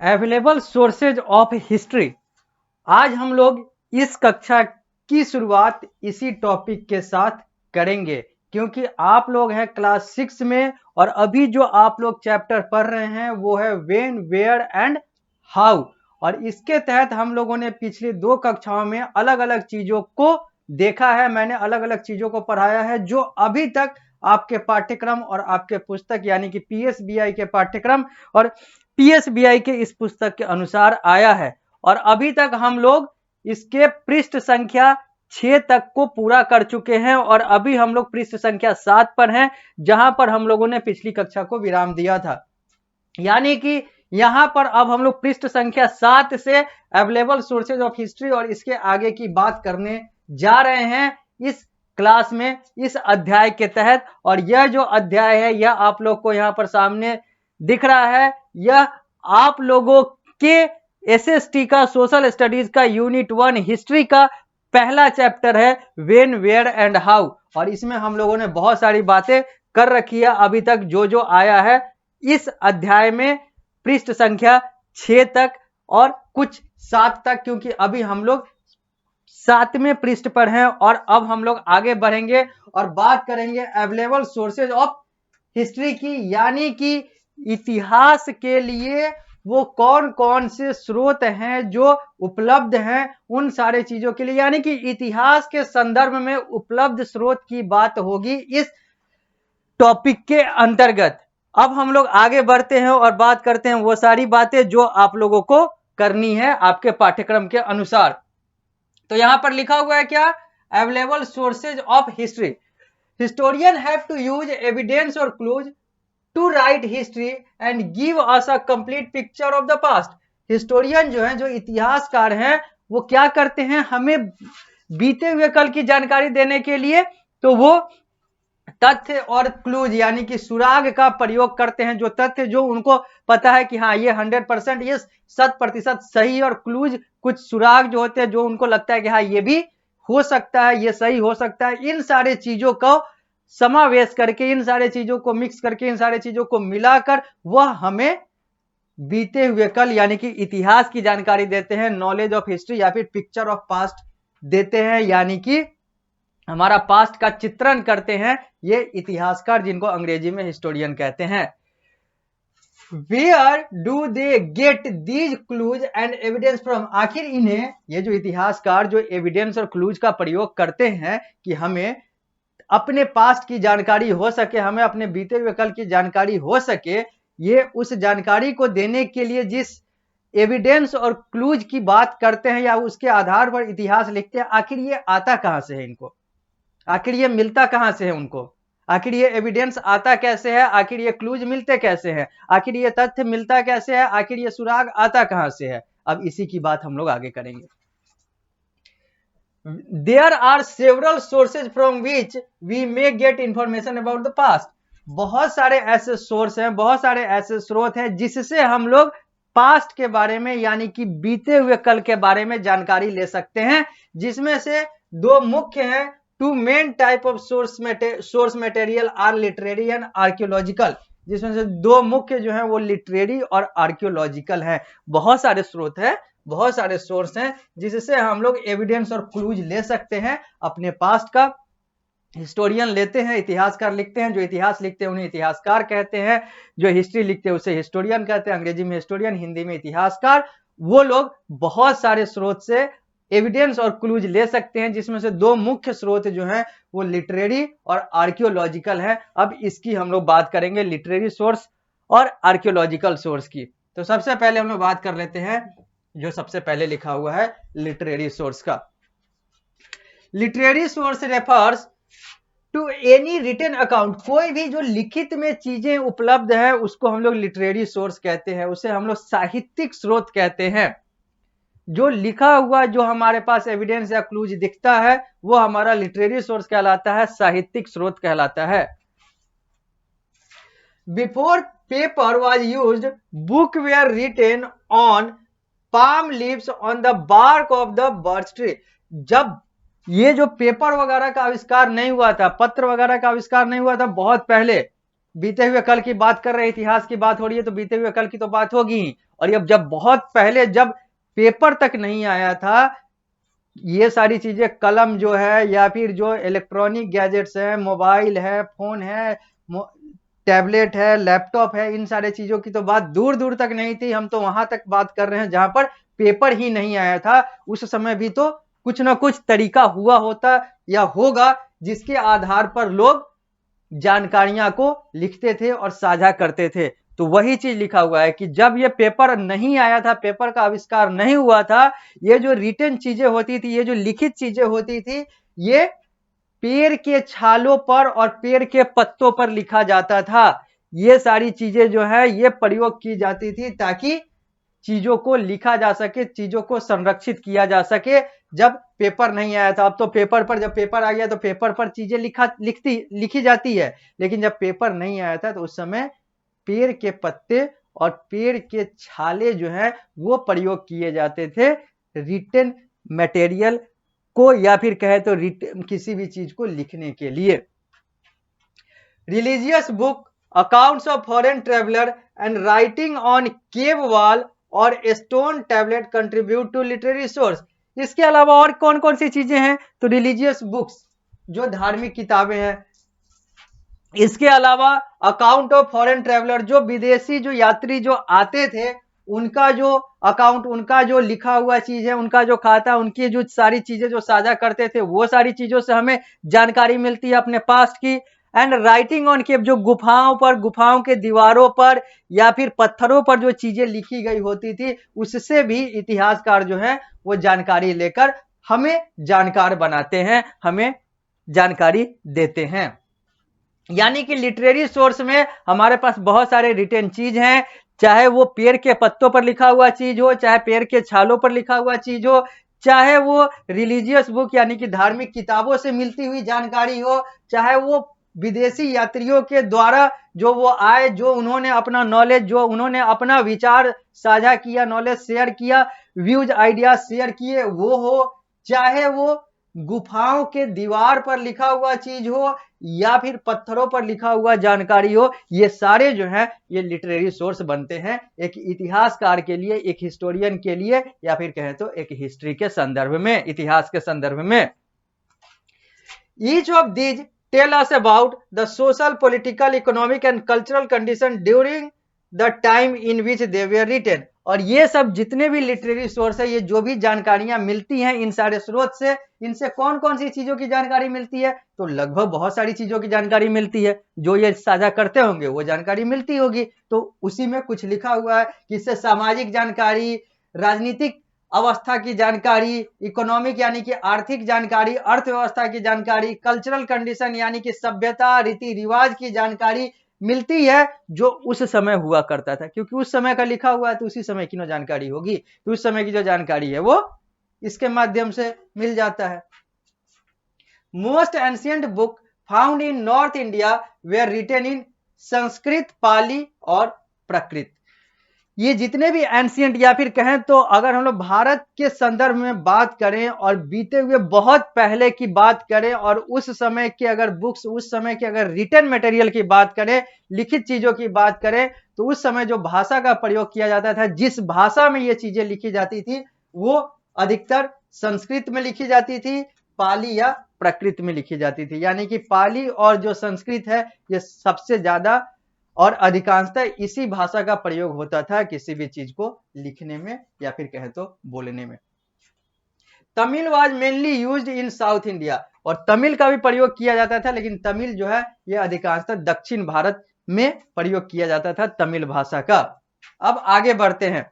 Available sources of history. आज हम लोग इस कक्षा की शुरुआत इसी टॉपिक के साथ करेंगे, क्योंकि आप लोग हैं क्लास 6 में और अभी जो आप लोग चैप्टर पढ़ रहे हैं वो है व्हेन, वेयर एंड हाउ। और इसके तहत हम लोगों ने पिछली 2 कक्षाओं में अलग अलग चीजों को देखा है, मैंने अलग अलग चीजों को पढ़ाया है जो अभी तक आपके पाठ्यक्रम और आपके पुस्तक यानी कि पीएसबीआई के पाठ्यक्रम और पीएसबीआई के इस पुस्तक के अनुसार आया है। और अभी तक हम लोग इसके पृष्ठ संख्या 6 तक को पूरा कर चुके हैं और अभी हम लोग पृष्ठ संख्या 7 पर हैं, जहां पर हम लोगों ने पिछली कक्षा को विराम दिया था। यानी कि यहां पर अब हम लोग पृष्ठ संख्या 7 से अवेलेबल सोर्सेज ऑफ हिस्ट्री और इसके आगे की बात करने जा रहे हैं इस क्लास में, इस अध्याय के तहत। और यह जो अध्याय है यह आप लोग को यहां पर सामने दिख रहा है, यह आप लोगों के एसएसटी का सोशल स्टडीज का यूनिट 1 हिस्ट्री का पहला चैप्टर है व्हेन, वेयर एंड हाउ। और इसमें हम लोगों ने बहुत सारी बातें कर रखी है अभी तक, जो आया है इस अध्याय में पृष्ठ संख्या 6 तक और कुछ 7 तक, क्योंकि अभी हम लोग 7वें पृष्ठ पर हैं। और अब हम लोग आगे बढ़ेंगे और बात करेंगे अवेलेबल सोर्सेज ऑफ हिस्ट्री की, यानी कि इतिहास के लिए वो कौन कौन से स्रोत हैं जो उपलब्ध हैं उन सारे चीजों के लिए, यानी कि इतिहास के संदर्भ में उपलब्ध स्रोत की बात होगी इस टॉपिक के अंतर्गत। अब हम लोग आगे बढ़ते हैं और बात करते हैं वो सारी बातें जो आप लोगों को करनी है आपके पाठ्यक्रम के अनुसार। तो यहां पर लिखा हुआ है क्या, available sources of history. Historian have to use evidence और clues to write history and give us a complete picture of the past. Historian जो है, जो इतिहासकार हैं, वो क्या करते हैं, हमें बीते हुए कल की जानकारी देने के लिए तो वो तथ्य और क्लूज यानी कि सुराग का प्रयोग करते हैं। जो तथ्य जो उनको पता है कि हाँ ये 100% ये 100% सही, और क्लूज कुछ सुराग जो होते हैं जो उनको लगता है कि हाँ ये भी हो सकता है, ये सही हो सकता है। इन सारे चीजों को समावेश करके, इन सारे चीजों को मिक्स करके, इन सारे चीजों को मिलाकर वह हमें बीते हुए कल यानी कि इतिहास की जानकारी देते हैं, नॉलेज ऑफ हिस्ट्री या फिर पिक्चर ऑफ पास्ट देते हैं, यानी कि हमारा पास्ट का चित्रण करते हैं ये इतिहासकार, जिनको अंग्रेजी में हिस्टोरियन कहते हैं। Where do they get these clues and evidence from. आखिर इन्हें, ये जो इतिहासकार जो एविडेंस और क्लूज का प्रयोग करते हैं कि हमें अपने पास्ट की जानकारी हो सके, हमें अपने बीते हुए कल की जानकारी हो सके, ये उस जानकारी को देने के लिए जिस एविडेंस और क्लूज की बात करते हैं या उसके आधार पर इतिहास लिखते हैं, आखिर ये आता कहां से है इनको, आखिर ये मिलता कहां से है उनको, आखिर ये एविडेंस आता कैसे है, आखिर ये क्लूज मिलते कैसे हैं, आखिर ये तथ्य मिलता कैसे है, आखिर ये सुराग आता कहां से है। अब इसी की बात हम लोग आगे करेंगे। There are several sources from which we may get information about the past. बहुत सारे ऐसे सोर्स हैं, बहुत सारे ऐसे स्रोत हैं जिससे हम लोग पास्ट के बारे में यानी कि बीते हुए कल के बारे में जानकारी ले सकते हैं, जिसमें से 2 मुख्य हैं। 2 main type of source material are literary and archaeological, जिसमें से 2 मुख्य जो है वो लिटरेरी और आर्कियोलॉजिकल है। बहुत सारे स्रोत हैं, बहुत सारे सोर्स हैं जिससे हम लोग एविडेंस और क्लूज ले सकते हैं अपने पास्ट का। हिस्टोरियन लेते हैं, इतिहासकार लिखते हैं, जो इतिहास लिखते हैं उन्हें इतिहासकार कहते हैं, जो हिस्ट्री लिखते हैं उसे हिस्टोरियन कहते हैं, अंग्रेजी में हिस्टोरियन, हिंदी में इतिहासकार। वो लोग बहुत सारे स्रोत से एविडेंस और क्लूज ले सकते हैं, जिसमें से 2 मुख्य स्रोत जो हैं वो लिटरेरी और आर्कियोलॉजिकल है। अब इसकी हम लोग बात करेंगे, लिटरेरी सोर्स और आर्कियोलॉजिकल सोर्स की। तो सबसे पहले हम लोग बात कर लेते हैं जो सबसे पहले लिखा हुआ है लिटरेरी सोर्स का। Literary source refers to any written account. कोई भी जो लिखित में चीजें उपलब्ध है उसको हम लोग लिटरेरी सोर्स कहते हैं, उसे हम लोग साहित्यिक स्रोत कहते हैं। जो लिखा हुआ जो हमारे पास एविडेंस या क्लूज दिखता है वो हमारा लिटरेरी सोर्स कहलाता है, साहित्यिक स्रोत कहलाता है। Before paper was used, book were written on palm leaves on the bark of the birch tree. जब ये जो पेपर वगैरह का आविष्कार नहीं हुआ था, पत्र वगैरह का आविष्कार नहीं हुआ था बहुत पहले, बीते हुए कल की बात कर रहे हैं, इतिहास की बात हो रही है तो बीते हुए कल की तो बात होगी ही। और अब जब बहुत पहले जब पेपर तक नहीं आया था, ये सारी चीजें कलम जो है या फिर जो इलेक्ट्रॉनिक गैजेट्स है, मोबाइल है, फोन है, टैबलेट है, लैपटॉप है, इन सारे चीजों की तो बात दूर दूर तक नहीं थी। हम तो वहां तक बात कर रहे हैं जहां पर पेपर ही नहीं आया था। उस समय भी तो कुछ ना कुछ तरीका हुआ होता या होगा जिसके आधार पर लोग जानकारियां को लिखते थे और साझा करते थे। तो वही चीज लिखा हुआ है कि जब ये पेपर नहीं आया था, पेपर का आविष्कार नहीं हुआ था, ये जो रिटन चीजें होती थी, ये जो लिखित चीजें होती थी, ये पेड़ के छालों पर और पेड़ के पत्तों पर लिखा जाता था। ये सारी चीजें जो है ये प्रयोग की जाती थी ताकि चीजों को लिखा जा सके, चीजों को संरक्षित किया जा सके जब पेपर नहीं आया था। अब तो पेपर पर, जब पेपर आ गया तो पेपर पर चीजें लिखी जाती है, लेकिन जब पेपर नहीं आया था तो उस समय पेड़ के पत्ते और पेड़ के छाले जो है वो प्रयोग किए जाते थे रिटन मटेरियल को, या फिर कहे तो किसी भी चीज को लिखने के लिए। Religious book, accounts of foreign traveller and writing on cave wall और stone tablet contribute to literary source. इसके अलावा और कौन कौन सी चीजें हैं? तो रिलीजियस बुक्स, जो धार्मिक किताबें हैं। इसके अलावा अकाउंट ऑफ फॉरेन ट्रेवलर, जो विदेशी जो यात्री जो आते थे उनका जो अकाउंट, उनका जो लिखा हुआ चीज है, उनका जो खाता, उनकी जो सारी चीजें जो साझा करते थे, वो सारी चीजों से हमें जानकारी मिलती है अपने पास्ट की। एंड राइटिंग ऑन केव, जो गुफाओं पर, गुफाओं के दीवारों पर या फिर पत्थरों पर जो चीजें लिखी गई होती थी, उससे भी इतिहासकार जो है वो जानकारी लेकर हमें जानकार बनाते हैं, हमें जानकारी देते हैं। यानी कि लिटरेरी सोर्स में हमारे पास बहुत सारे रिटेन चीज हैं, चाहे वो पेड़ के पत्तों पर लिखा हुआ चीज हो, चाहे पेड़ के छालों पर लिखा हुआ चीज हो, चाहे वो रिलीजियस बुक यानी कि धार्मिक किताबों से मिलती हुई जानकारी हो, चाहे वो विदेशी यात्रियों के द्वारा जो वो आए, जो उन्होंने अपना नॉलेज, जो उन्होंने अपना विचार साझा किया, नॉलेज शेयर किया, व्यूज आइडिया शेयर किए वो हो, चाहे वो गुफाओं के दीवार पर लिखा हुआ चीज हो या फिर पत्थरों पर लिखा हुआ जानकारी हो, ये सारे जो है ये लिटरेरी सोर्स बनते हैं एक इतिहासकार के लिए, एक हिस्टोरियन के लिए, या फिर कहें तो एक हिस्ट्री के संदर्भ में, इतिहास के संदर्भ में। Each of these tell us about the social, political, economic and cultural condition during the time in which they were written. और ये सब जितने भी लिटरेरी सोर्स है, ये जो भी जानकारियां मिलती हैं इन सारे स्रोत से, इनसे कौन कौन सी चीजों की जानकारी मिलती है? तो लगभग बहुत सारी चीजों की जानकारी मिलती है। जो ये साझा करते होंगे वो जानकारी मिलती होगी, तो उसी में कुछ लिखा हुआ है कि इससे सामाजिक जानकारी, राजनीतिक अवस्था की जानकारी, इकोनॉमिक यानी कि आर्थिक जानकारी, अर्थव्यवस्था की जानकारी, कल्चरल कंडीशन यानी कि सभ्यता, रीति रिवाज की जानकारी मिलती है जो उस समय हुआ करता था। क्योंकि उस समय का लिखा हुआ है तो उसी समय की ना जानकारी होगी, तो उस समय की जो जानकारी है वो इसके माध्यम से मिल जाता है। Most ancient book found in north India were written in Sanskrit, Pali और प्राकृत। ये जितने भी एंशिएंट या फिर कहें तो अगर हम लोग भारत के संदर्भ में बात करें और बीते हुए बहुत पहले की बात करें और उस समय के अगर बुक्स, उस समय के अगर रिटन मटेरियल की बात करें, लिखित चीजों की बात करें, तो उस समय जो भाषा का प्रयोग किया जाता था, जिस भाषा में ये चीजें लिखी जाती थी, वो अधिकतर संस्कृत में लिखी जाती थी, पाली या प्राकृत में लिखी जाती थी। यानी कि पाली और जो संस्कृत है ये सबसे ज्यादा और अधिकांशतः इसी भाषा का प्रयोग होता था किसी भी चीज को लिखने में या फिर कहे तो बोलने में। Tamil was mainly used in south India, और तमिल का भी प्रयोग किया जाता था, लेकिन तमिल जो है यह अधिकांशतः दक्षिण भारत में प्रयोग किया जाता था तमिल भाषा का। अब आगे बढ़ते हैं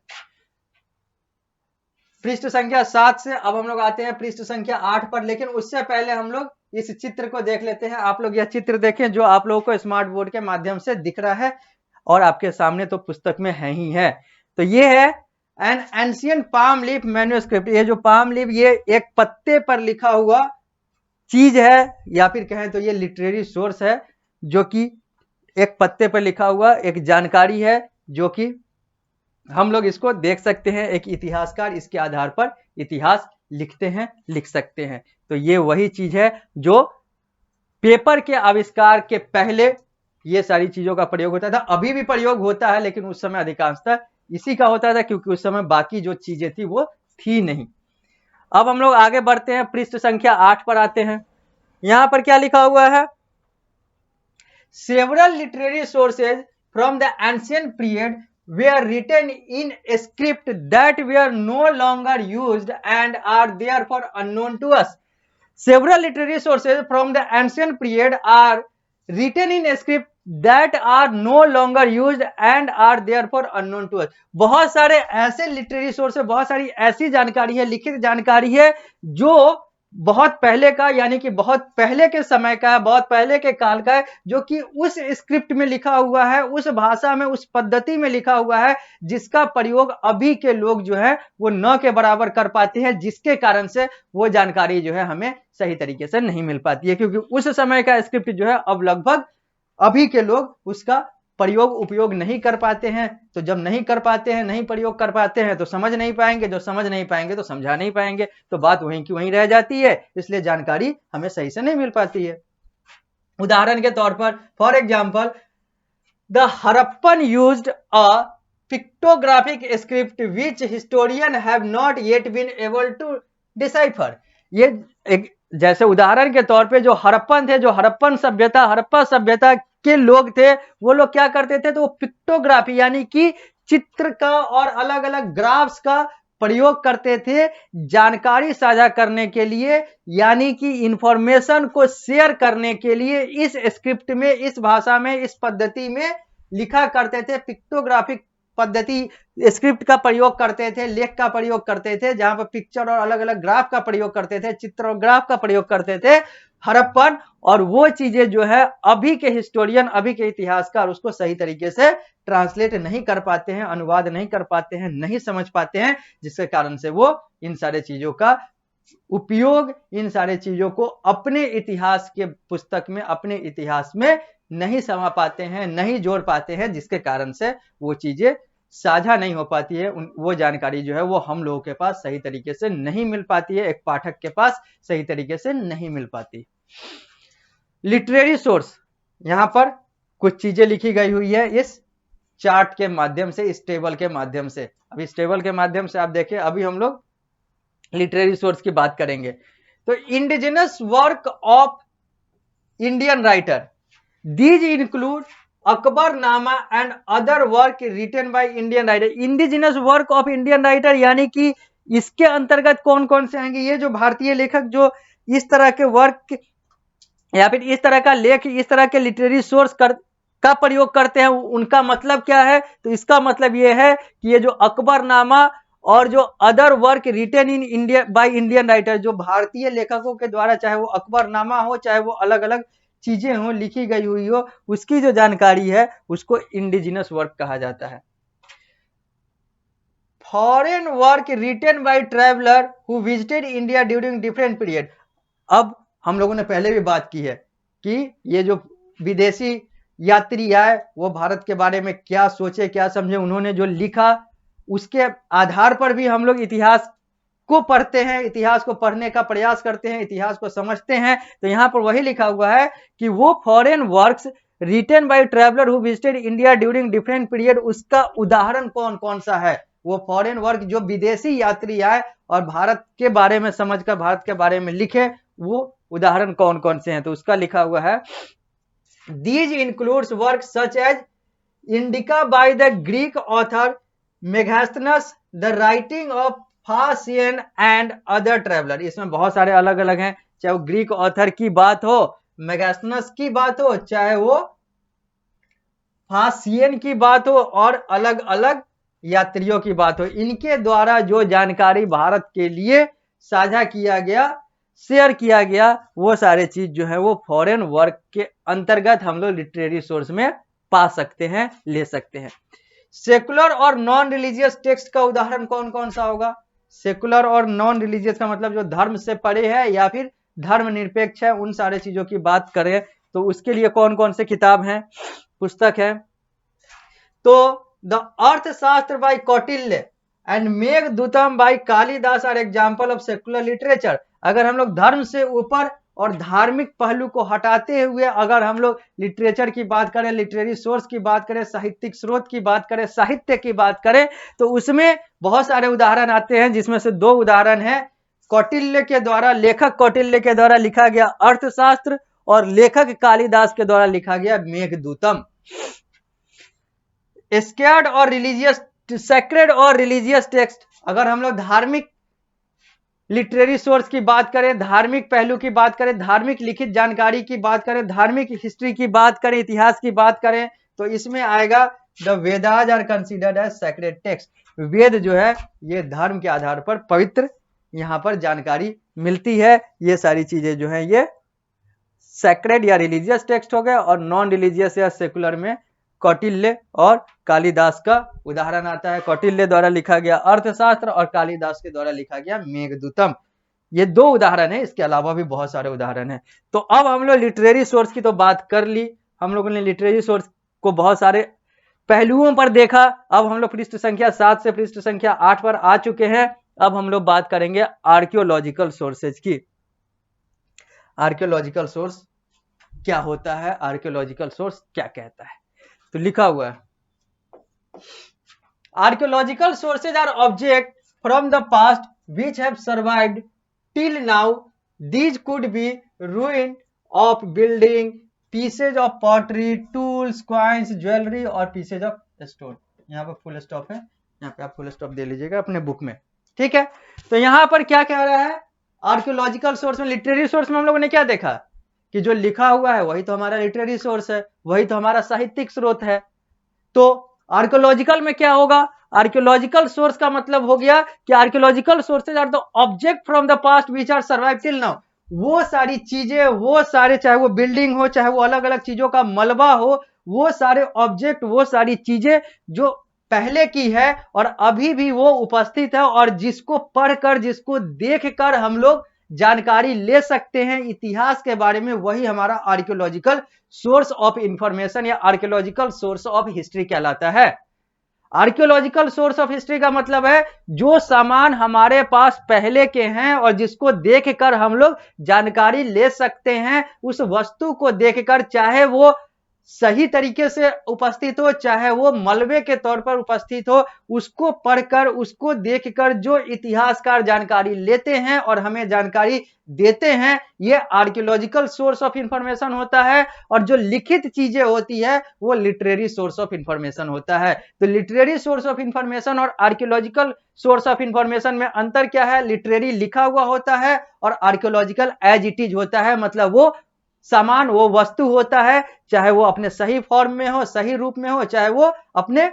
पृष्ठ संख्या 7 से अब हम लोग आते हैं पृष्ठ संख्या 8 पर, लेकिन उससे पहले हम लोग इस चित्र को देख लेते हैं। आप लोग यह चित्र देखें जो आप लोगों को स्मार्ट बोर्ड के माध्यम से दिख रहा है और आपके सामने तो पुस्तक में है ही है। तो ये है N ancient palm leaf manuscript. ये जो पाम लीफ, ये एक पत्ते पर लिखा हुआ चीज है या फिर कहें तो ये लिटरेरी सोर्स है, जो कि एक पत्ते पर लिखा हुआ एक जानकारी है, जो कि हम लोग इसको देख सकते हैं। एक इतिहासकार इसके आधार पर इतिहास लिखते हैं, लिख सकते हैं। तो ये वही चीज है जो पेपर के आविष्कार के पहले ये सारी चीजों का प्रयोग होता था। अभी भी प्रयोग होता है, लेकिन उस समय अधिकांशतः इसी का होता था, क्योंकि उस समय बाकी जो चीजें थी वो थी नहीं। अब हम लोग आगे बढ़ते हैं, पृष्ठ संख्या 8 पर आते हैं। यहां पर क्या लिखा हुआ है? Several literary sources from the ancient period were written in a script that were no longer used and are therefore unknown to us. Several literary sources from the ancient period are written in a script that are no longer used and are therefore unknown to us. बहुत सारे ऐसे literary source है, बहुत सारी ऐसी जानकारी है, लिखित जानकारी है जो बहुत पहले का, यानी कि बहुत पहले के समय का है, बहुत पहले के काल का है, जो कि उस स्क्रिप्ट में लिखा हुआ है, उस भाषा में, उस पद्धति में लिखा हुआ है, जिसका प्रयोग अभी के लोग जो है वो न के बराबर कर पाते हैं, जिसके कारण से वो जानकारी जो है हमें सही तरीके से नहीं मिल पाती है, क्योंकि उस समय का स्क्रिप्ट जो है अब लगभग अभी के लोग उसका प्रयोग उपयोग नहीं कर पाते हैं। तो जब नहीं कर पाते हैं, नहीं प्रयोग कर पाते हैं, तो समझ नहीं पाएंगे, जो समझ नहीं पाएंगे तो समझा नहीं पाएंगे, तो बात वहीं की वहीं रह जाती है, इसलिए जानकारी हमें सही से नहीं मिल पाती है। उदाहरण के तौर पर, for example, the Harappan used a pictographic script which historian have not yet been able to decipher. ये एक जैसे उदाहरण के तौर पे जो हड़प्पन थे, जो हड़प्पन सभ्यता, हड़प्पा सभ्यता के लोग थे, वो लोग क्या करते थे? तो वो पिक्टोग्राफी यानी कि चित्र का और अलग अलग ग्राफ्स का प्रयोग करते थे जानकारी साझा करने के लिए, यानी कि इंफॉर्मेशन को शेयर करने के लिए इस स्क्रिप्ट में, इस भाषा में, इस पद्धति में लिखा करते थे। पिक्टोग्राफिक पद्धति स्क्रिप्ट का प्रयोग करते थे, लेख का प्रयोग करते थे, जहां पर पिक्चर और अलग अलग ग्राफ का प्रयोग करते थे, चित्र और ग्राफ का प्रयोग करते थे हड़प्पन। और वो चीजें जो है अभी के हिस्टोरियन, अभी के इतिहासकार उसको सही तरीके से ट्रांसलेट नहीं कर पाते हैं, अनुवाद नहीं कर पाते हैं, नहीं समझ पाते हैं, जिसके कारण से वो इन सारे चीजों का उपयोग, इन सारे चीजों को अपने इतिहास के पुस्तक में, अपने इतिहास में नहीं समा पाते हैं, नहीं जोड़ पाते हैं, जिसके कारण से वो चीजें साझा नहीं हो पाती है। वो जानकारी जो है वो हम लोगों के पास सही तरीके से नहीं मिल पाती है, एक पाठक के पास सही तरीके से नहीं मिल पाती। लिटरेरी सोर्स, यहां पर कुछ चीजें लिखी गई हुई है इस चार्ट के माध्यम से, इस टेबल के माध्यम से। अब इस टेबल के माध्यम से आप देखें, अभी हम लोग लिटरेरी सोर्स की बात करेंगे। तो indigenous work of Indian writer, these include Akbarnama and other work written by Indian writer. Indigenous work of Indian writer यानी कि इसके अंतर्गत कौन कौन से आएंगे? ये जो भारतीय लेखक जो इस तरह के वर्क या फिर इस तरह का लेख, इस तरह के लिटरेरी सोर्स का प्रयोग करते हैं, उनका मतलब क्या है? तो इसका मतलब ये है कि ये जो अकबरनामा और जो other work written in India by Indian writer, जो भारतीय लेखकों के द्वारा, चाहे वो अकबरनामा हो, चाहे वो अलग अलग चीजें हो, लिखी गई हुई हो, उसकी जो जानकारी है उसको इंडिजिनस वर्क कहा जाता है। Foreign work written by traveller who visited India during different period. अब हम लोगों ने पहले भी बात की है कि ये जो विदेशी यात्री आए वो भारत के बारे में क्या सोचे, क्या समझे, उन्होंने जो लिखा उसके आधार पर भी हम लोग इतिहास को पढ़ते हैं, इतिहास को पढ़ने का प्रयास करते हैं, इतिहास को समझते हैं। तो यहां पर वही लिखा हुआ है कि वो foreign works written by traveller who visited India during different period, उसका उदाहरण कौन कौन सा है? वो फॉरेन वर्क जो विदेशी यात्री आए और भारत के बारे में समझकर भारत के बारे में लिखे, वो उदाहरण कौन कौन से हैं? तो उसका लिखा हुआ है, these includes work such as Indica by the Greek author Megasthenes, the writing of Faxian and other traveller. इसमें बहुत सारे अलग अलग हैं, चाहे वो ग्रीक ऑथर की बात हो, मेगास्थनस की बात हो, चाहे वो फासियन की बात हो, और अलग अलग यात्रियों की बात हो, इनके द्वारा जो जानकारी भारत के लिए साझा किया गया, शेयर किया गया, वो सारे चीज जो है वो फॉरेन वर्क के अंतर्गत हम लोग लिटरेरी सोर्स में पा सकते हैं, ले सकते हैं। सेकुलर और नॉन रिलीजियस टेक्स्ट का उदाहरण कौन कौन सा होगा? सेकुलर और नॉन रिलीजियस का मतलब जो धर्म से परे है या फिर धर्म निरपेक्ष है, उन सारे चीजों की बात करें तो उसके लिए कौन कौन से किताब हैं, पुस्तक है? तो the Arthashastra by Kautilya and Meghadutam by Kalidasa are example of secular literature. अगर हम लोग धर्म से ऊपर और धार्मिक पहलू को हटाते हुए अगर हम लोग लिटरेचर की बात करें, लिटरेरी सोर्स की बात करें, साहित्यिक स्रोत की बात करें, साहित्य की बात करें, तो उसमें बहुत सारे उदाहरण आते हैं, जिसमें से 2 उदाहरण है कौटिल्य के द्वारा, लेखक कौटिल्य के द्वारा लिखा गया अर्थशास्त्र और लेखक कालिदास के द्वारा लिखा गया मेघदूतम। स्केर्ड और रिलीजियस, सेक्रेड और रिलीजियस टेक्स्ट, अगर हम लोग धार्मिक लिटरेरी सोर्स की बात करें, धार्मिक पहलू की बात करें, धार्मिक लिखित जानकारी की बात करें, धार्मिक हिस्ट्री की बात करें, इतिहास की बात करें, तो इसमें आएगा the Vedas are considered as sacred text. Veda जो है ये धर्म के आधार पर पवित्र यहां पर जानकारी मिलती है। ये सारी चीजें जो है ये सेक्रेड या रिलीजियस टेक्स्ट हो गए, और नॉन रिलीजियस या सेकुलर में कौटिल्य और कालिदास का उदाहरण आता है। कौटिल्य द्वारा लिखा गया अर्थशास्त्र और कालिदास के द्वारा लिखा गया मेघदूतम। ये 2 उदाहरण है, इसके अलावा भी बहुत सारे उदाहरण हैं। तो अब हम लोग लिटरेरी सोर्स की तो बात कर ली, हम लोगों ने लिटरेरी सोर्स को बहुत सारे पहलुओं पर देखा। अब हम लोग पृष्ठ संख्या 7 से पृष्ठ संख्या 8 पर आ चुके हैं। अब हम लोग बात करेंगे आर्कियोलॉजिकल सोर्सेज की। आर्कियोलॉजिकल सोर्स क्या होता है, आर्कियोलॉजिकल सोर्स क्या कहता है, तो लिखा हुआ है archaeological sources are object from the past which have survived till now. These could be ruin of building, pieces of pottery, tools, coins, jewellery और पीसेज ऑफ स्टोन। यहाँ पर फुल स्टॉप है, यहाँ पे आप फुल स्टॉप दे लीजिएगा अपने book में, ठीक है। तो यहाँ पर क्या कह रहा है, आर्कियोलॉजिकल सोर्स में, लिटरेरी सोर्स में हम लोगों ने क्या देखा कि जो लिखा हुआ है वही तो हमारा लिटरेरी सोर्स है, वही तो हमारा साहित्यिक स्रोत है। तो आर्कियोलॉजिकल में क्या होगा, आर्कियोलॉजिकल सोर्स का मतलब हो गया कि archaeological sources are the object from the past which are survive till now. वो सारी चीजें, वो सारे, चाहे वो बिल्डिंग हो, चाहे वो अलग अलग चीजों का मलबा हो, वो सारे ऑब्जेक्ट, वो सारी चीजें जो पहले की है और अभी भी वो उपस्थित है, और जिसको पढ़कर, जिसको देखकर हम लोग जानकारी ले सकते हैं इतिहास के बारे में, वही हमारा आर्कियोलॉजिकल सोर्स ऑफ इंफॉर्मेशन या आर्कियोलॉजिकल सोर्स ऑफ हिस्ट्री कहलाता है। आर्कियोलॉजिकल सोर्स ऑफ हिस्ट्री का मतलब है जो सामान हमारे पास पहले के हैं और जिसको देखकर हम लोग जानकारी ले सकते हैं, उस वस्तु को देखकर, चाहे वो सही तरीके से उपस्थित हो, चाहे वो मलबे के तौर पर उपस्थित हो, उसको पढ़कर, उसको देखकर जो इतिहासकार जानकारी लेते हैं और हमें जानकारी देते हैं, ये आर्कियोलॉजिकल सोर्स ऑफ इंफॉर्मेशन होता है। और जो लिखित चीजें होती है वो लिटरेरी सोर्स ऑफ इंफॉर्मेशन होता है। तो लिटरेरी सोर्स ऑफ इंफॉर्मेशन और आर्कियोलॉजिकल सोर्स ऑफ इंफॉर्मेशन में अंतर क्या है, लिटरेरी लिखा हुआ होता है और आर्कियोलॉजिकल एज इट इज होता है, मतलब वो सामान, वो वस्तु होता है, चाहे वो अपने सही फॉर्म में हो, सही रूप में हो, चाहे वो अपने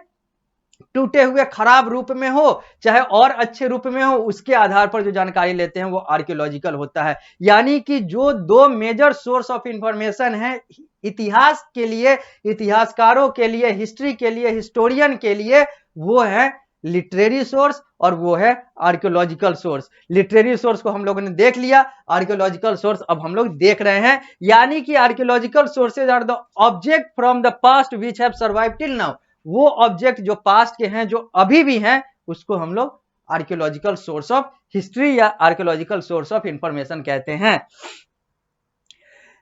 टूटे हुए खराब रूप में हो, चाहे और अच्छे रूप में हो, उसके आधार पर जो जानकारी लेते हैं वो आर्कियोलॉजिकल होता है। यानी कि जो 2 मेजर सोर्स ऑफ इंफॉर्मेशन है इतिहास के लिए, इतिहासकारों के लिए, हिस्ट्री के लिए, हिस्टोरियन के लिए, वो है लिटरेरी सोर्स और वो है आर्कियोलॉजिकल सोर्स। लिटरेरी सोर्स को हम लोगों ने देख लिया, आर्कियोलॉजिकल सोर्स अब हम लोग देख रहे हैं। यानी कि archaeological sources are the object from the past which have survive till now. वो ऑब्जेक्ट जो पास्ट के हैं, जो अभी भी हैं, उसको हम लोग आर्कियोलॉजिकल सोर्स ऑफ हिस्ट्री या आर्कियोलॉजिकल सोर्स ऑफ इंफॉर्मेशन कहते हैं।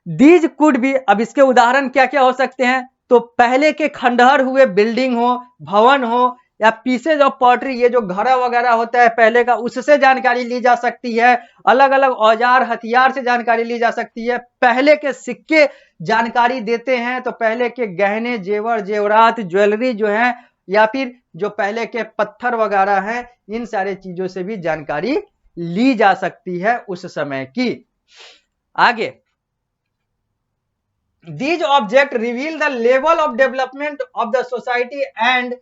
दीज कुड बी, अब इसके उदाहरण क्या क्या हो सकते हैं, तो पहले के खंडहर हुए बिल्डिंग हो, भवन हो, या पीसेज ऑफ पॉटरी, ये जो घड़ा वगैरह होता है पहले का, उससे जानकारी ली जा सकती है। अलग अलग औजार हथियार से जानकारी ली जा सकती है। पहले के सिक्के जानकारी देते हैं, तो पहले के गहने, जेवर, जेवरात, ज्वेलरी जो है, या फिर जो पहले के पत्थर वगैरह हैं, इन सारे चीजों से भी जानकारी ली जा सकती है उस समय की। आगे, these objects reveal the level of development of the society and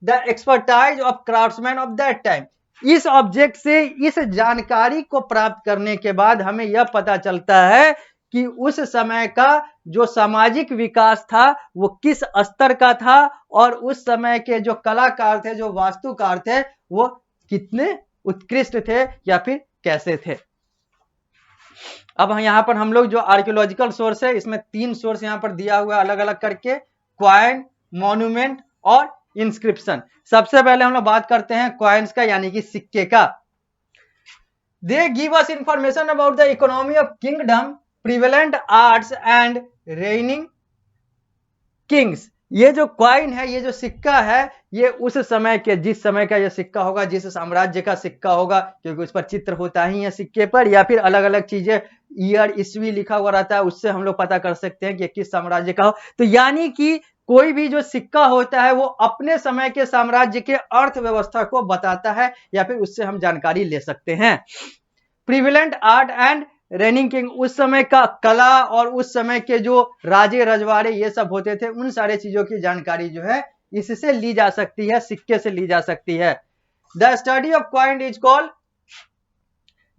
the expertise of craftsmen of that time। इस ऑब्जेक्ट से इस जानकारी को प्राप्त करने के बाद हमें यह पता चलता है कि उस समय का जो सामाजिक विकास था वो किस स्तर का था, और उस समय के जो कलाकार थे, जो वास्तुकार थे, वो कितने उत्कृष्ट थे या फिर कैसे थे। अब यहां पर हम लोग जो आर्कियोलॉजिकल सोर्स है, इसमें 3 सोर्स यहां पर दिया हुआ है अलग अलग करके, क्वाइन, मॉन्यूमेंट और इंस्क्रिप्शन। सबसे पहले हम लोग बात करते हैं क्वाइंस का, यानी कि सिक्के का। दे give us information about the economy of kingdom prevalent arts and raining Kings. ये जो क्वाइन है, ये जो सिक्का है, ये उस समय के, जिस समय का ये सिक्का होगा, जिस साम्राज्य का सिक्का होगा, क्योंकि उस पर चित्र होता ही है सिक्के पर, या फिर अलग अलग चीजें, ईयर, ईस्वी लिखा हुआ रहता है, उससे हम लोग पता कर सकते हैं कि किस साम्राज्य का हो। तो यानी कि कोई भी जो सिक्का होता है वो अपने समय के साम्राज्य के अर्थव्यवस्था को बताता है, या फिर उससे हम जानकारी ले सकते हैं। Prevalent art and raining king, उस समय का कला और उस समय के जो राजे रजवाड़े ये सब होते थे, उन सारे चीजों की जानकारी जो है इससे ली जा सकती है, सिक्के से ली जा सकती है। The study of coin is called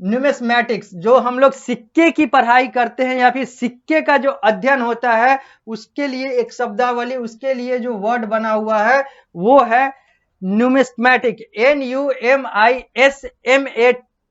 numismatics. जो हम लोग सिक्के की पढ़ाई करते हैं या फिर सिक्के का जो अध्ययन होता है, उसके लिए एक शब्दावली, उसके लिए जो वर्ड बना हुआ है वो है न्यूमिस्मैटिक,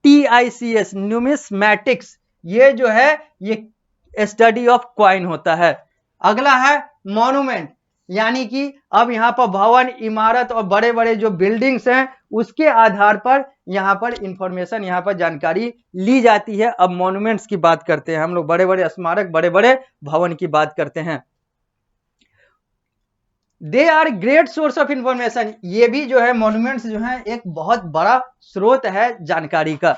NUMISMATICS, न्यूमिस्मैटिक्स। ये जो है ये स्टडी ऑफ कॉइन होता है। अगला है मॉन्यूमेंट, यानी कि अब यहाँ पर भवन, इमारत और बड़े बड़े जो बिल्डिंग्स हैं उसके आधार पर यहाँ पर इंफॉर्मेशन, यहाँ पर जानकारी ली जाती है। अब मॉन्यूमेंट्स की बात करते हैं हम लोग, बड़े बड़े स्मारक, बड़े बड़े भवन की बात करते हैं। They are great source of information, ये भी जो है मॉन्यूमेंट्स जो है एक बहुत बड़ा स्रोत है जानकारी का।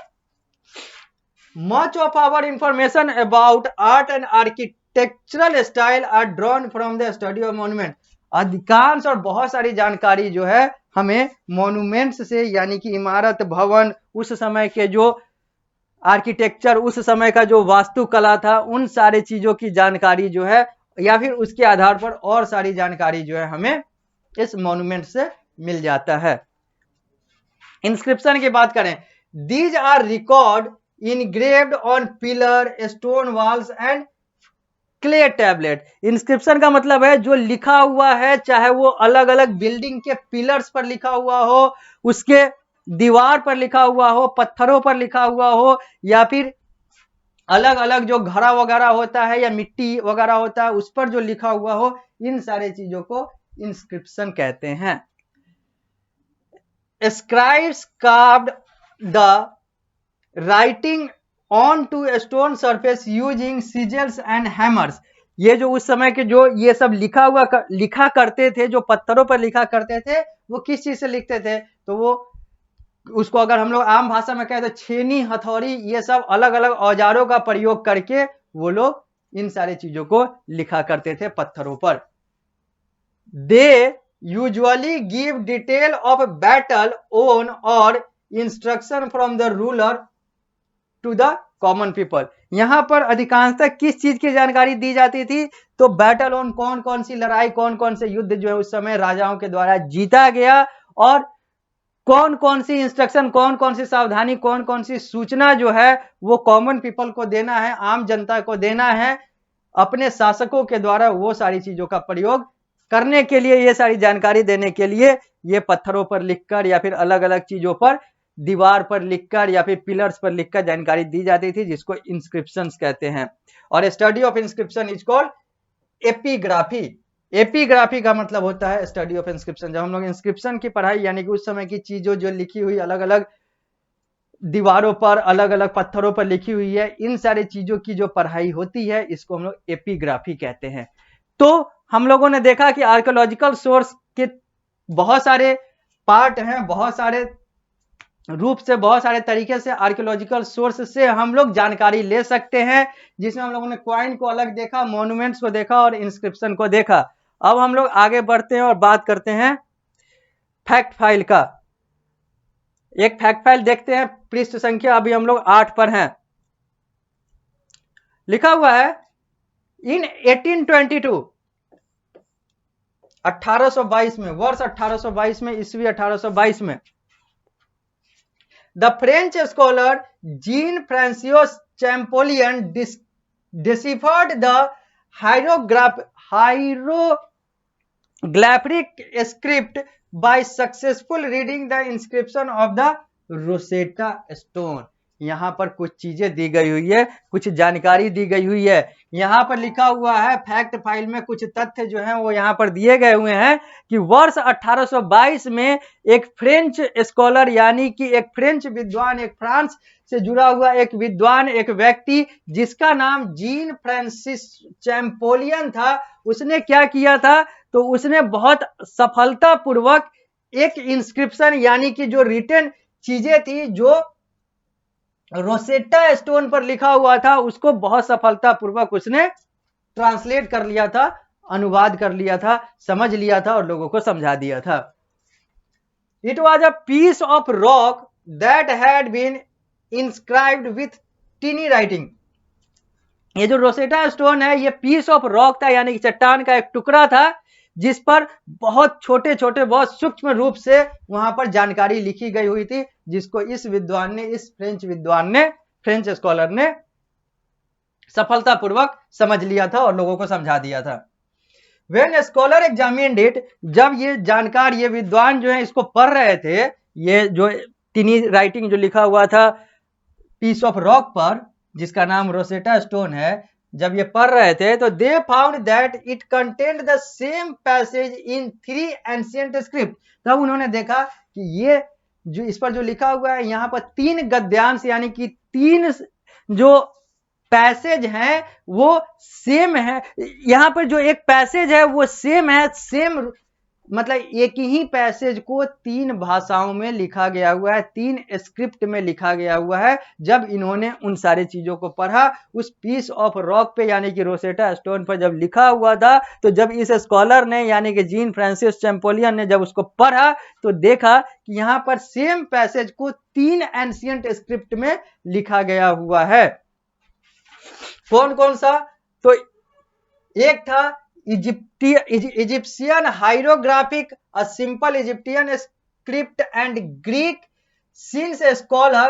Much of our information about art and architectural style are drawn from the study of monument. अधिकांश और बहुत सारी जानकारी जो है हमें मॉन्यूमेंट्स से, यानी कि इमारत, भवन, उस समय के जो आर्किटेक्चर, उस समय का जो वास्तुकला था, उन सारी चीजों की जानकारी जो है, या फिर उसके आधार पर और सारी जानकारी जो है हमें इस मॉन्यूमेंट से मिल जाता है। इंस्क्रिप्शन की बात करें, these are record engraved on pillar, stone walls and clay tablet. Inscription का मतलब है जो लिखा हुआ है, चाहे वो अलग अलग बिल्डिंग के पिलर्स पर लिखा हुआ हो, उसके दीवार पर लिखा हुआ हो, पत्थरों पर लिखा हुआ हो, या फिर अलग अलग जो घड़ा वगैरह होता है या मिट्टी वगैरह होता है उस पर जो लिखा हुआ हो, इन सारे चीजों को इंस्क्रिप्शन कहते हैं। Scribes carved the writing on to stone surface using chisels and hammers. ये जो उस समय के जो ये सब लिखा करते थे, जो पत्थरों पर लिखा करते थे, वो किस चीज से लिखते थे? तो वो उसको अगर हम लोग आम भाषा में कहें तो छेनी, हथौड़ी, ये सब अलग अलग औजारों का प्रयोग करके वो लोग इन सारी चीजों को लिखा करते थे पत्थरों पर। They usually give detail of battle won और instruction from the ruler to the common people. यहां पर अधिकांशतः किस चीज की जानकारी दी जाती थी? तो बैटल ऑन, कौन कौन सी लड़ाई, कौन कौन से युद्ध जो है उस समय राजाओं के द्वारा जीता गया, और कौन कौन सी इंस्ट्रक्शन, कौन कौन सी सावधानी, कौन कौन सी सूचना जो है वो कॉमन पीपल को देना है, आम जनता को देना है अपने शासकों के द्वारा। वो सारी चीजों का प्रयोग करने के लिए, ये सारी जानकारी देने के लिए ये पत्थरों पर लिखकर या फिर अलग अलग चीजों पर, दीवार पर लिखकर या फिर पिलर्स पर लिखकर जानकारी दी जाती थी, जिसको इंस्क्रिप्शंस कहते हैं। और study of inscription is called epigraphy. Epigraphy का मतलब होता है स्टडी ऑफ इंस्क्रिप्शन। जब हम लोग इंस्क्रिप्शन की पढ़ाई, यानी कि उस समय की चीजों जो लिखी हुई अलग अलग दीवारों पर, अलग अलग पत्थरों पर लिखी हुई है, इन सारी चीजों की जो पढ़ाई होती है इसको हम लोग एपिग्राफी कहते हैं। तो हम लोगों ने देखा कि आर्कियोलॉजिकल सोर्स के बहुत सारे पार्ट हैं, बहुत सारे रूप से, बहुत सारे तरीके से आर्कियोलॉजिकल सोर्स से हम लोग जानकारी ले सकते हैं, जिसमें हम लोगों ने क्वाइन को अलग देखा, मॉन्यूमेंट्स को देखा और इंस्क्रिप्शन को देखा। अब हम लोग आगे बढ़ते हैं और बात करते हैं फैक्ट फाइल का। एक फैक्ट फाइल देखते हैं, पृष्ठ संख्या अभी हम लोग 8 पर हैं। लिखा हुआ है इन 1822, 1822 में, वर्ष 1822 में, ईस्वी 1822 में, the French scholar Jean Francois Champollion deciphered the hieroglyphic script by successful reading the inscription of the Rosetta Stone। यहाँ पर कुछ चीजें दी गई हुई है, कुछ जानकारी दी गई हुई है। यहाँ पर लिखा हुआ है फैक्ट फाइल में कुछ तथ्य जो है वो यहाँ पर दिए गए हुए हैं कि वर्ष 1822 में एक फ्रेंच स्कॉलर यानी कि एक फ्रेंच विद्वान, एक फ्रांस से जुड़ा हुआ एक विद्वान, एक व्यक्ति जिसका नाम जीन फ्रांसिस चैंपोलियन था, उसने क्या किया था, तो उसने बहुत सफलतापूर्वक एक इंस्क्रिप्शन यानी कि जो रिटन चीजें थी जो रोसेटा स्टोन पर लिखा हुआ था उसको बहुत सफलतापूर्वक उसने ट्रांसलेट कर लिया था, अनुवाद कर लिया था, समझ लिया था और लोगों को समझा दिया था। It was a piece of rock that had been inscribed with tiny writing. ये जो रोसेटा स्टोन है ये पीस ऑफ रॉक था यानी कि चट्टान का एक टुकड़ा था जिस पर बहुत छोटे छोटे, बहुत सूक्ष्म रूप से वहां पर जानकारी लिखी गई हुई थी, जिसको इस विद्वान ने, इस फ्रेंच विद्वान ने, फ्रेंच स्कॉलर ने सफलतापूर्वक समझ लिया था और लोगों को समझा दिया था। When स्कॉलर एग्जामिन्ड इट, जब ये जानकार, ये विद्वान जो है इसको पढ़ रहे थे, ये जो टिनी राइटिंग जो लिखा हुआ था पीस ऑफ रॉक पर जिसका नाम रोसेटा स्टोन है, जब ये पढ़ रहे थे तो they found that it contained the same passage in 3 ancient script. तब उन्होंने देखा कि ये जो इस पर जो लिखा हुआ है यहाँ पर 3 गद्यांश यानी कि 3 जो पैसेज हैं वो सेम है। यहाँ पर जो एक पैसेज है वो सेम है, सेम मतलब एक ही पैसेज को 3 भाषाओं में लिखा गया हुआ है, 3 स्क्रिप्ट में लिखा गया हुआ है। जब इन्होंने उन सारी चीजों को पढ़ा, उस पीस ऑफ रॉक पे यानी कि रोसेटा स्टोन पर जब लिखा हुआ था, तो जब इस स्कॉलर ने यानी कि जीन फ्रांसिस चैंपोलियन ने जब उसको पढ़ा तो देखा कि यहाँ पर सेम पैसेज को 3 एंशिएंट स्क्रिप्ट में लिखा गया हुआ है। कौन कौन सा, तो एक था Egyptian hieroglyphic, a simple Egyptian script and Greek, since a scholar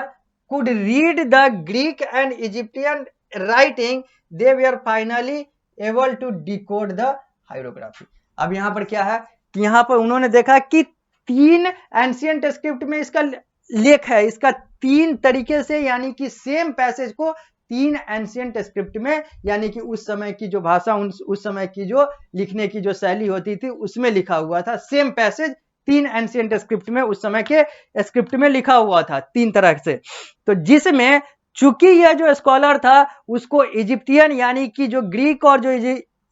could read the Greek and Egyptian writing they were finally able to decode the hieroglyphy. अब यहां पर क्या है कि यहां पर उन्होंने देखा कि 3 एंशिएंट स्क्रिप्ट में इसका लेख है, इसका 3 तरीके से यानी कि सेम पैसेज को 3 एंशिएंट स्क्रिप्ट में यानी कि उस समय की जो भाषा, उस समय की जो लिखने की जो शैली होती थी उसमें लिखा हुआ था। सेम पैसेज 3 एंशिएंट स्क्रिप्ट में उस समय के स्क्रिप्ट में लिखा हुआ था 3 तरह से। तो जिसमें चूंकि यह जो स्कॉलर था उसको इजिप्टियन यानी कि जो ग्रीक और जो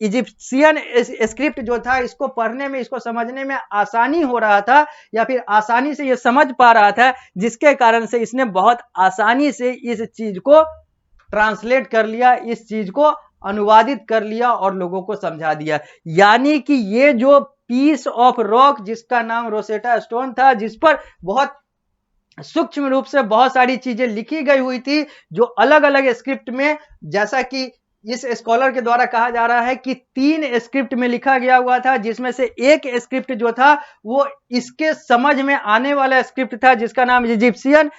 इजिप्शियन स्क्रिप्ट जो था इसको पढ़ने में, इसको समझने में आसानी हो रहा था या फिर आसानी से ये समझ पा रहा था, जिसके कारण से इसने बहुत आसानी से इस चीज को ट्रांसलेट कर लिया, इस चीज को अनुवादित कर लिया और लोगों को समझा दिया। यानी कि ये जो पीस ऑफ रॉक जिसका नाम रोसेटा स्टोन था, जिस पर बहुत सूक्ष्म रूप से बहुत सारी चीजें लिखी गई हुई थी जो अलग अलग स्क्रिप्ट में, जैसा कि इस स्कॉलर के द्वारा कहा जा रहा है कि 3 स्क्रिप्ट में लिखा गया हुआ था, जिसमें से एक स्क्रिप्ट जो था वो इसके समझ में आने वाला स्क्रिप्ट था जिसका नाम इजिप्शियन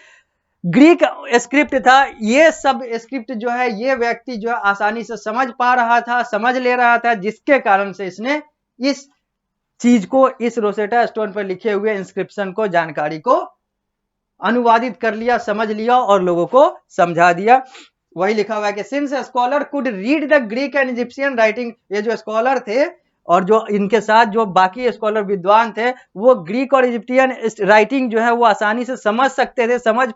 ग्रीक स्क्रिप्ट था। ये सब स्क्रिप्ट जो है ये व्यक्ति जो है आसानी से समझ पा रहा था, समझ ले रहा था, जिसके कारण से इसने इस चीज को, इस रोसेटा स्टोन पर लिखे हुए इंस्क्रिप्शन को, जानकारी को अनुवादित कर लिया, समझ लिया और लोगों को समझा दिया। वही लिखा हुआ है कि since scholar could read the Greek and Egyptian writing, ये जो स्कॉलर थे और जो इनके साथ जो बाकी स्कॉलर विद्वान थे वो ग्रीक और इजिप्टियन राइटिंग जो है वो आसानी से समझ सकते थे, समझ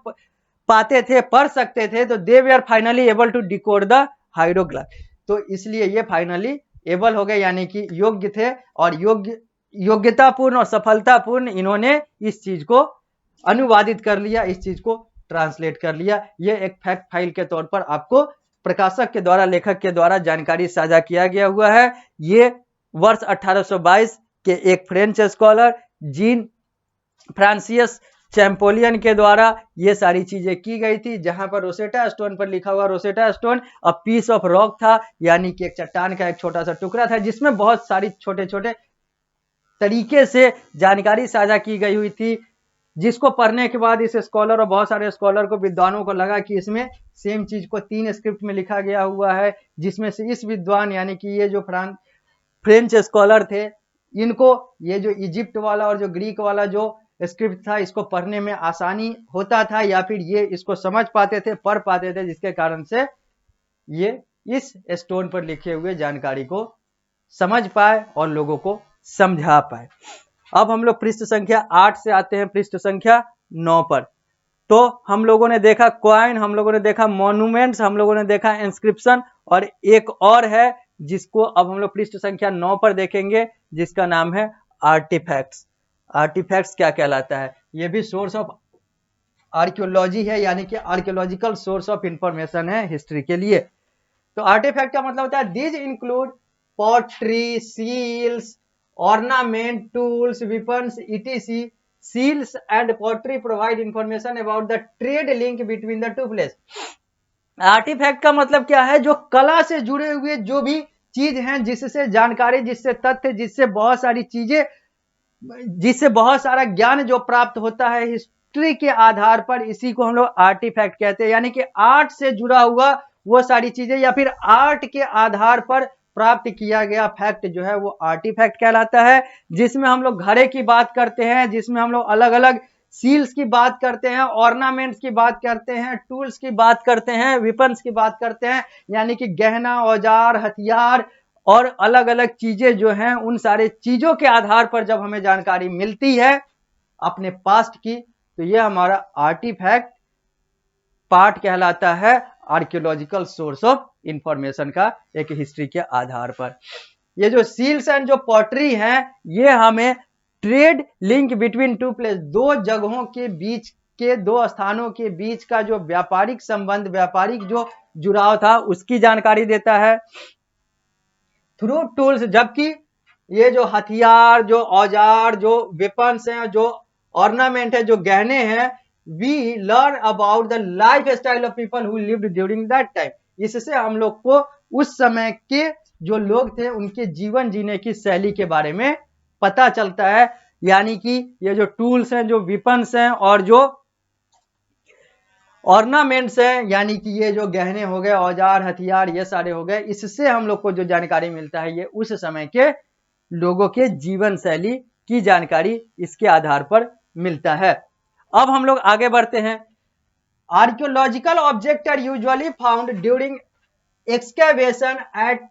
पाते थे, पढ़ सकते थे, तो they were finally able to decode the hieroglyph. तो इसलिए ये फाइनली एबल हो गए यानी कि योग्य थे और योग्यतापूर्ण और सफलतापूर्ण इन्होंने इस चीज को अनुवादित कर लिया, इस चीज को ट्रांसलेट कर लिया। ये एक फैक्ट फाइल के तौर पर आपको प्रकाशक के द्वारा, लेखक के द्वारा जानकारी साझा किया गया हुआ है। ये वर्ष 1822 के एक फ्रेंच स्कॉलर जीन फ्रांसिस चैंपोलियन के द्वारा ये सारी चीजें की गई थी, जहां पर रोसेटा स्टोन पर लिखा हुआ Rosetta stone a piece of rock था, यानी कि एक चट्टान का एक छोटा सा टुकड़ा था जिसमें बहुत सारी छोटे छोटे तरीके से जानकारी साझा की गई हुई थी, जिसको पढ़ने के बाद इस स्कॉलर और बहुत सारे स्कॉलर को, विद्वानों को लगा कि इसमें सेम चीज को 3 स्क्रिप्ट में लिखा गया हुआ है, जिसमें से इस विद्वान यानी कि ये जो फ्रेंच स्कॉलर थे, इनको ये जो इजिप्ट वाला और जो ग्रीक वाला जो स्क्रिप्ट था, इसको पढ़ने में आसानी होता था या फिर ये इसको समझ पाते थे, पढ़ पाते थे, जिसके कारण से ये इस स्टोन पर लिखे हुए जानकारी को समझ पाए और लोगों को समझा पाए। अब हम लोग पृष्ठ संख्या 8 से आते हैं पृष्ठ संख्या 9 पर। तो हम लोगों ने देखा कॉइन, हम लोगों ने देखा मॉन्यूमेंट्स, हम लोगों ने देखा इंस्क्रिप्शन, और एक और है जिसको अब हम लोग पृष्ठ संख्या 9 पर देखेंगे, जिसका नाम है आर्टिफैक्ट्स। आर्टिफैक्ट्स क्या कहलाता है? ये भी सोर्स ऑफ आर्कियोलॉजी है, यानी कि आर्कियोलॉजिकल सोर्स ऑफ इंफॉर्मेशन है हिस्ट्री के लिए। तो आर्टिफैक्ट का मतलब होता है these include pottery, seals, ornament, tools, weapons, etc. Seals and pottery provide information about the trade link between the two places. Artifact का मतलब क्या है? जो कला से जुड़े हुए जो भी चीज हैं, जिससे जानकारी, जिससे तथ्य, जिससे बहुत सारी चीजें, जिससे बहुत सारा ज्ञान जो प्राप्त होता है हिस्ट्री के आधार पर, इसी को हम लोग आर्टिफैक्ट कहते हैं। यानी कि आर्ट से जुड़ा हुआ वो सारी चीजें या फिर आर्ट के आधार पर प्राप्त किया गया फैक्ट जो है वो आर्टिफैक्ट कहलाता है। जिसमें हम लोग घड़े की बात करते हैं, जिसमें हम लोग अलग अलग सील्स की बात करते हैं, ऑर्नामेंट्स की बात करते हैं, टूल्स की बात करते हैं, वेपन्स की बात करते हैं, यानी कि गहना, औजार, हथियार और अलग अलग चीजें जो हैं, उन सारे चीजों के आधार पर जब हमें जानकारी मिलती है अपने पास्ट की, तो ये हमारा आर्टिफैक्ट पार्ट कहलाता है आर्कियोलॉजिकल सोर्स ऑफ इंफॉर्मेशन का, एक हिस्ट्री के आधार पर। ये जो सील्स एंड जो पॉटरी हैं, ये हमें trade link between two place, दो जगहों के बीच के, दो स्थानों के बीच का जो व्यापारिक संबंध, व्यापारिक जो जुड़ाव था, उसकी जानकारी देता है। थ्रू टूल्स, जबकि ये जो हथियार, जो औजार, जो वेपन्स हैं, जो ऑर्नामेंट है, जो गहने हैं, we learn about the life style of people who lived during that time. इससे हम लोग को उस समय के जो लोग थे उनके जीवन जीने की शैली के बारे में पता चलता है। यानी कि ये जो टूल्स हैं, जो वेपन्स हैं और जो ऑर्नामेंट्स हैं, यानी कि ये जो गहने हो गए, औजार, हथियार, ये सारे हो गए, इससे हम लोग को जो जानकारी मिलता है ये उस समय के लोगों के जीवन शैली की जानकारी इसके आधार पर मिलता है। अब हम लोग आगे बढ़ते हैं। Archaeological object are usually found during excavation at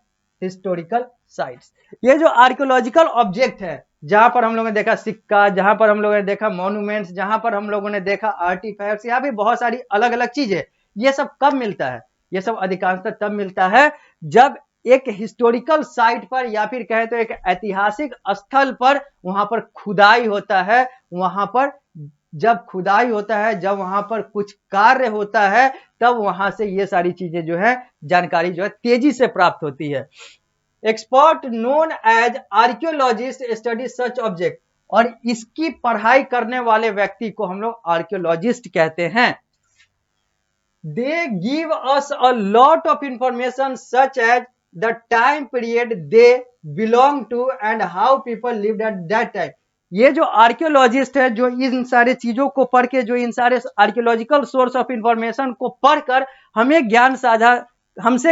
historical sites. ये जो आर्कियोलॉजिकल ऑब्जेक्ट है, जहां पर हम लोगों ने देखा सिक्का, जहां पर हम लोगों ने देखा मॉन्यूमेंट्स, जहां पर हम लोगों ने देखा आर्टिफैक्ट्स, या भी बहुत सारी अलग अलग चीजें, ये सब कब मिलता है? ये सब अधिकांशतः तब मिलता है जब एक हिस्टोरिकल साइट पर, या फिर कहे तो एक ऐतिहासिक स्थल पर, वहां पर खुदाई होता है। वहां पर जब खुदाई होता है, जब वहां पर कुछ कार्य होता है, तब वहां से ये सारी चीजें जो है, जानकारी जो है तेजी से प्राप्त होती है। Expert known as archaeologist study such object, और इसकी पढ़ाई करने वाले व्यक्ति को हम लोग आर्कियोलॉजिस्ट कहते हैं। They give us a lot of information such as the time period they belong to and how people lived at that time. ये जो आर्कियोलॉजिस्ट है, जो इन सारे चीजों को पढ़ के, जो इन सारे आर्कियोलॉजिकल सोर्स ऑफ इंफॉर्मेशन को पढ़कर हमसे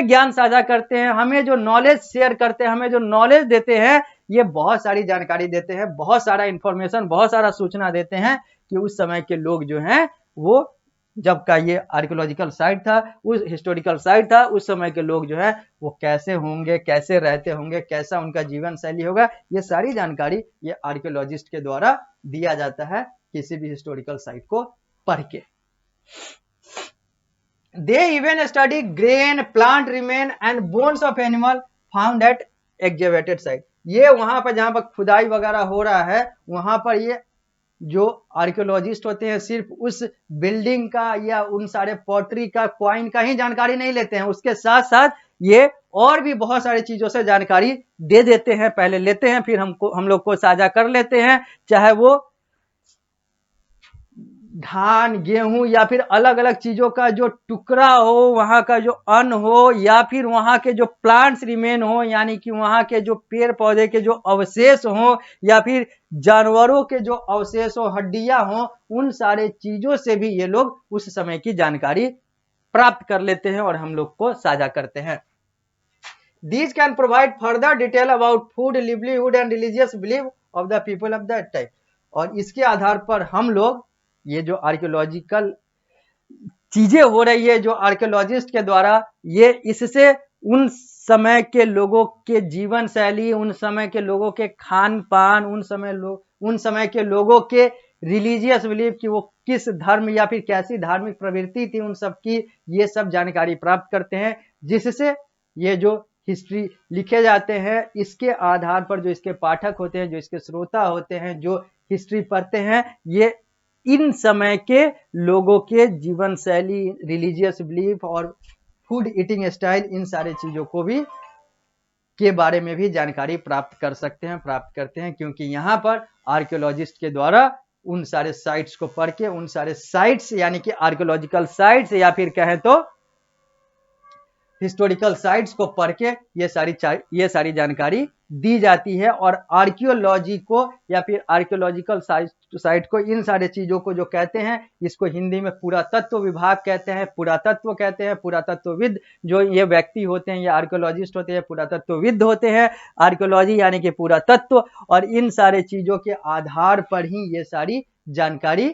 ज्ञान साझा करते हैं, हमें जो नॉलेज शेयर करते हैं, हमें जो नॉलेज देते हैं, ये बहुत सारी जानकारी देते हैं, बहुत सारा इंफॉर्मेशन, बहुत सारा सूचना देते हैं कि उस समय के लोग जो हैं, वो जब का ये आर्कियोलॉजिकल साइट था, उस हिस्टोरिकल साइट था, उस समय के लोग जो है वो कैसे होंगे, कैसे रहते होंगे, कैसा उनका जीवन शैली होगा, ये सारी जानकारी ये आर्कियोलॉजिस्ट के द्वारा दिया जाता है किसी भी हिस्टोरिकल साइट को पढ़ के। They even study grain, plant remain and bones of animal found at excavated site. ये वहां पर जहां पर खुदाई वगैरह हो रहा है, वहां पर ये जो आर्कियोलॉजिस्ट होते हैं सिर्फ उस बिल्डिंग का या उन सारे पॉटरी का, क्वाइन का ही जानकारी नहीं लेते हैं, उसके साथ साथ ये और भी बहुत सारी चीजों से जानकारी दे देते हैं। पहले लेते हैं, फिर हम लोग को साझा कर लेते हैं, चाहे वो धान, गेहूं या फिर अलग अलग चीजों का जो टुकड़ा हो, वहां का जो अन्न हो, या फिर वहां के जो प्लांट्स रिमेन हो, यानी कि वहां के जो पेड़ पौधे के जो अवशेष हो, या फिर जानवरों के जो अवशेष हो, हड्डियां हो, उन सारे चीजों से भी ये लोग उस समय की जानकारी प्राप्त कर लेते हैं और हम लोग को साझा करते हैं। These can provide further detail about food, livelihood and religious belief of the people of that time. और इसके आधार पर हम लोग ये जो आर्कियोलॉजिकल चीजें हो रही है जो आर्कियोलॉजिस्ट के द्वारा, ये इससे उन समय के लोगों के जीवन शैली, उन समय के लोगों के खान पान, उन समय के लोगों के रिलीजियस बिलीफ कि वो किस धर्म या फिर कैसी धार्मिक प्रवृत्ति थी, उन सब की ये सब जानकारी प्राप्त करते हैं, जिससे ये जो हिस्ट्री लिखे जाते हैं इसके आधार पर जो इसके पाठक होते हैं, जो इसके श्रोता होते हैं, जो हिस्ट्री पढ़ते हैं, ये इन समय के लोगों के जीवन शैली, रिलीजियस बिलीफ और फूड ईटिंग स्टाइल, इन सारे चीजों को भी के बारे में भी जानकारी प्राप्त कर सकते हैं, प्राप्त करते हैं, क्योंकि यहाँ पर आर्कियोलॉजिस्ट के द्वारा उन सारे साइट्स को पढ़ के, उन सारे साइट्स यानी कि आर्कियोलॉजिकल साइट्स या फिर कहें तो हिस्टोरिकल साइट्स को पढ़ के ये सारी जानकारी दी जाती है। और आर्कियोलॉजी को या फिर आर्कियोलॉजिकल साइट को, इन सारे चीजों को जो कहते हैं, इसको हिंदी में पुरातत्व विभाग कहते हैं, पुरातत्व कहते हैं। पुरातत्वविद जो ये व्यक्ति होते हैं, ये आर्कियोलॉजिस्ट होते हैं, पुरातत्वविद होते हैं। आर्कियोलॉजी यानी कि पुरातत्व, और इन सारे चीजों के आधार पर ही ये सारी जानकारी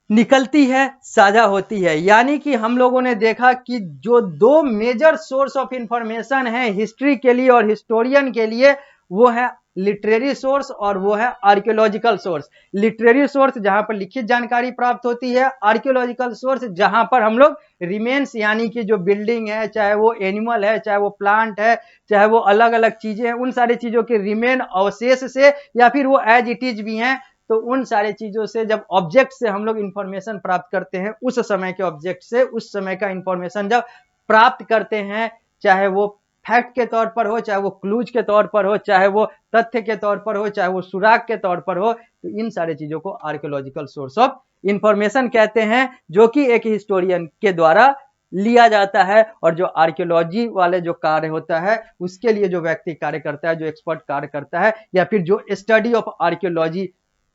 निकलती है, साझा होती है। यानी कि हम लोगों ने देखा कि जो दो मेजर सोर्स ऑफ इंफॉर्मेशन है हिस्ट्री के लिए और हिस्टोरियन के लिए, वो है लिटरेरी सोर्स और वो है आर्कियोलॉजिकल सोर्स। लिटरेरी सोर्स जहां पर लिखित जानकारी प्राप्त होती है, आर्कियोलॉजिकल सोर्स जहां पर हम लोग रिमेन्स यानी कि जो बिल्डिंग है, चाहे वो एनिमल है, चाहे वो प्लांट है, चाहे वो अलग अलग चीजें हैं, उन सारी चीजों के रिमेन अवशेष से या फिर वो एज इट इज भी हैं, तो उन सारे चीजों से, जब ऑब्जेक्ट से हम लोग इंफॉर्मेशन प्राप्त करते हैं, उस समय के ऑब्जेक्ट से उस समय का इंफॉर्मेशन जब प्राप्त करते हैं, चाहे वो फैक्ट के तौर पर हो, चाहे वो क्लूज के तौर पर हो, चाहे वो तथ्य के तौर पर हो, चाहे वो सुराग के तौर पर हो, तो इन सारे चीजों को आर्कियोलॉजिकल सोर्स ऑफ इंफॉर्मेशन कहते हैं, जो कि एक हिस्टोरियन के द्वारा लिया जाता है। और जो आर्कियोलॉजी वाले जो कार्य होता है, उसके लिए जो व्यक्ति कार्य करता है, जो एक्सपर्ट कार्य करता है, या फिर जो स्टडी ऑफ आर्कियोलॉजी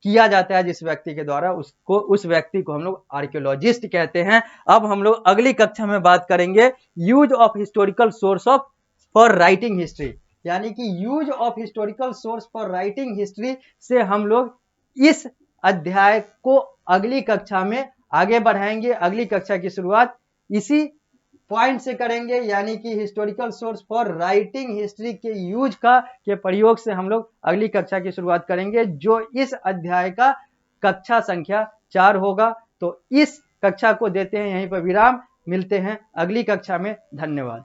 किया जाता है जिस व्यक्ति के द्वारा, उस व्यक्ति को हम लोग आर्कियोलॉजिस्ट कहते हैं। अब हम लोग अगली कक्षा में बात करेंगे use of historical source of for writing history, यानी कि use of historical source for writing history से हम लोग इस अध्याय को अगली कक्षा में आगे बढ़ाएंगे। अगली कक्षा की शुरुआत इसी पॉइंट से करेंगे, यानी कि historical source for writing history के यूज के प्रयोग से हम लोग अगली कक्षा की शुरुआत करेंगे, जो इस अध्याय का कक्षा संख्या 4 होगा। तो इस कक्षा को देते हैं यहीं पर विराम, मिलते हैं अगली कक्षा में। धन्यवाद।